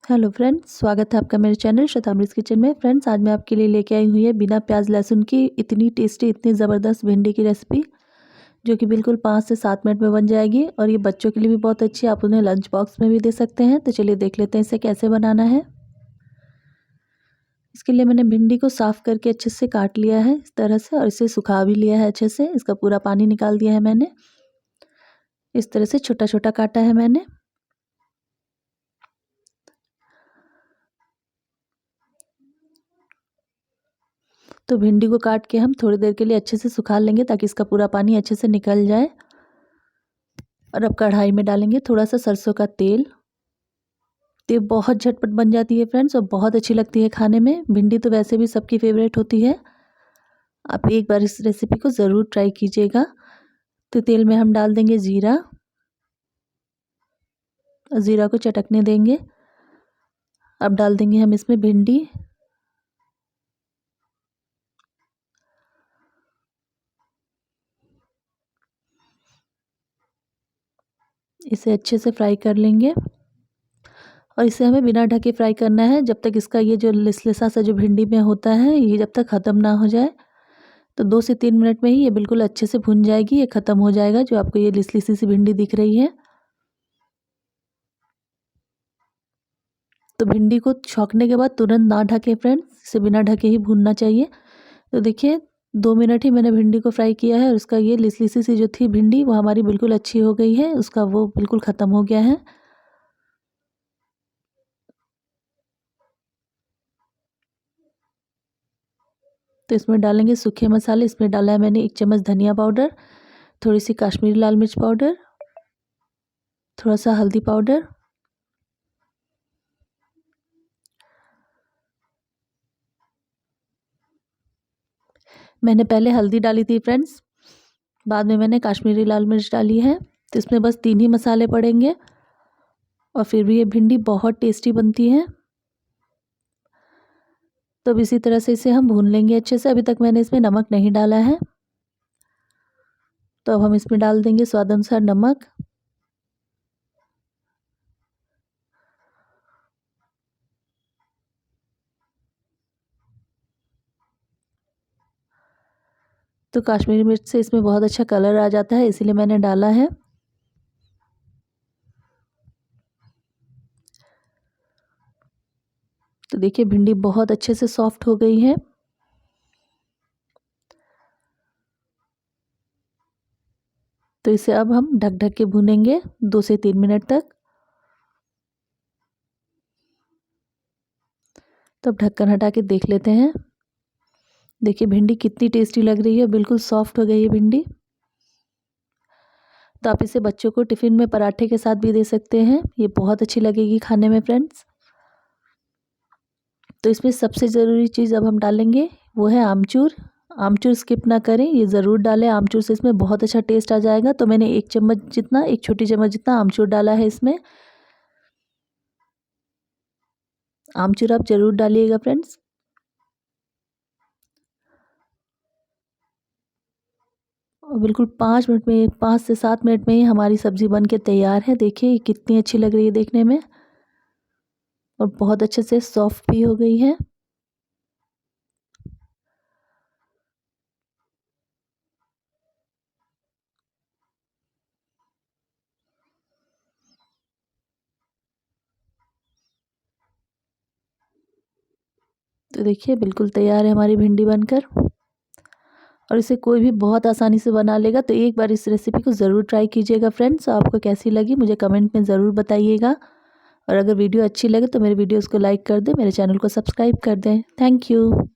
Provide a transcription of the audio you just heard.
Hello friends, स्वागत है आपका मेरे चैनल शतामृत किचन में। फ्रेंड्स, आज मैं आपके लिए लेके आई हुई है बिना प्याज लहसुन की इतनी टेस्टी, इतनी ज़बरदस्त भिंडी की रेसिपी, जो कि बिल्कुल 5 से 7 मिनट में बन जाएगी और ये बच्चों के लिए भी बहुत अच्छी है। आप उन्हें लंच बॉक्स में भी दे सकते हैं। तो चलिए देख लेते हैं इसे कैसे बनाना है। इसके लिए मैंने भिंडी को साफ़ करके अच्छे से काट लिया है इस तरह से, और इसे सुखा भी लिया है अच्छे से। इसका पूरा पानी निकाल दिया है मैंने। इस तरह से छोटा छोटा काटा है मैंने। तो भिंडी को काट के हम थोड़ी देर के लिए अच्छे से सुखा लेंगे ताकि इसका पूरा पानी अच्छे से निकल जाए। और अब कढ़ाई में डालेंगे थोड़ा सा सरसों का तेल। तो बहुत झटपट बन जाती है फ्रेंड्स, और बहुत अच्छी लगती है खाने में। भिंडी तो वैसे भी सबकी फेवरेट होती है। आप एक बार इस रेसिपी को ज़रूर ट्राई कीजिएगा। तो तेल में हम डाल देंगे जीरा। ज़ीरा को चटकने देंगे। अब डाल देंगे हम इसमें भिंडी। इसे अच्छे से फ्राई कर लेंगे, और इसे हमें बिना ढके फ्राई करना है जब तक इसका ये जो लिसलिसा सा जो भिंडी में होता है ये जब तक ख़त्म ना हो जाए। तो 2 से 3 मिनट में ही ये बिल्कुल अच्छे से भुन जाएगी, ये ख़त्म हो जाएगा जो आपको ये लिसलिसी सी भिंडी दिख रही है। तो भिंडी को छौंकने के बाद तुरंत ना ढकें फ्रेंड्स, इसे बिना ढके ही भूनना चाहिए। तो देखिए 2 मिनट ही मैंने भिंडी को फ्राई किया है, और उसका ये लिसलिसी सी जो थी भिंडी वो हमारी बिल्कुल अच्छी हो गई है, उसका वो बिल्कुल ख़त्म हो गया है। तो इसमें डालेंगे सूखे मसाले। इसमें डाला है मैंने 1 चम्मच धनिया पाउडर, थोड़ी सी कश्मीरी लाल मिर्च पाउडर, थोड़ा सा हल्दी पाउडर, मैंने पहले हल्दी डाली थी फ्रेंड्स, बाद में मैंने कश्मीरी लाल मिर्च डाली है। तो इसमें बस 3 ही मसाले पड़ेंगे, और फिर भी ये भिंडी बहुत टेस्टी बनती है। तो अब इसी तरह से इसे हम भून लेंगे अच्छे से। अभी तक मैंने इसमें नमक नहीं डाला है, तो अब हम इसमें डाल देंगे स्वाद अनुसार नमक। तो कश्मीरी मिर्च से इसमें बहुत अच्छा कलर आ जाता है, इसीलिए मैंने डाला है। तो देखिए भिंडी बहुत अच्छे से सॉफ्ट हो गई है। तो इसे अब हम ढक ढक के भूनेंगे 2 से 3 मिनट तक। तो अब ढक्कन हटा के देख लेते हैं। देखिए भिंडी कितनी टेस्टी लग रही है, बिल्कुल सॉफ्ट हो गई है भिंडी। तो आप इसे बच्चों को टिफ़िन में पराठे के साथ भी दे सकते हैं, ये बहुत अच्छी लगेगी खाने में फ्रेंड्स। तो इसमें सबसे ज़रूरी चीज़ अब हम डालेंगे वो है आमचूर। आमचूर स्किप ना करें, ये ज़रूर डालें। आमचूर से इसमें बहुत अच्छा टेस्ट आ जाएगा। तो मैंने 1 चम्मच जितना, 1 छोटी चम्मच जितना आमचूर डाला है इसमें। आमचूर आप ज़रूर डालिएगा फ्रेंड्स। और बिल्कुल 5 मिनट में, 5 से 7 मिनट में ही हमारी सब्ज़ी बन के तैयार है। देखिए ये कितनी अच्छी लग रही है देखने में, और बहुत अच्छे से सॉफ्ट भी हो गई है। तो देखिए बिल्कुल तैयार है हमारी भिंडी बनकर, और इसे कोई भी बहुत आसानी से बना लेगा। तो एक बार इस रेसिपी को ज़रूर ट्राई कीजिएगा फ्रेंड्स। आपको कैसी लगी मुझे कमेंट में ज़रूर बताइएगा, और अगर वीडियो अच्छी लगे तो मेरे वीडियोज़ को लाइक कर दें, मेरे चैनल को सब्सक्राइब कर दें। Thank you.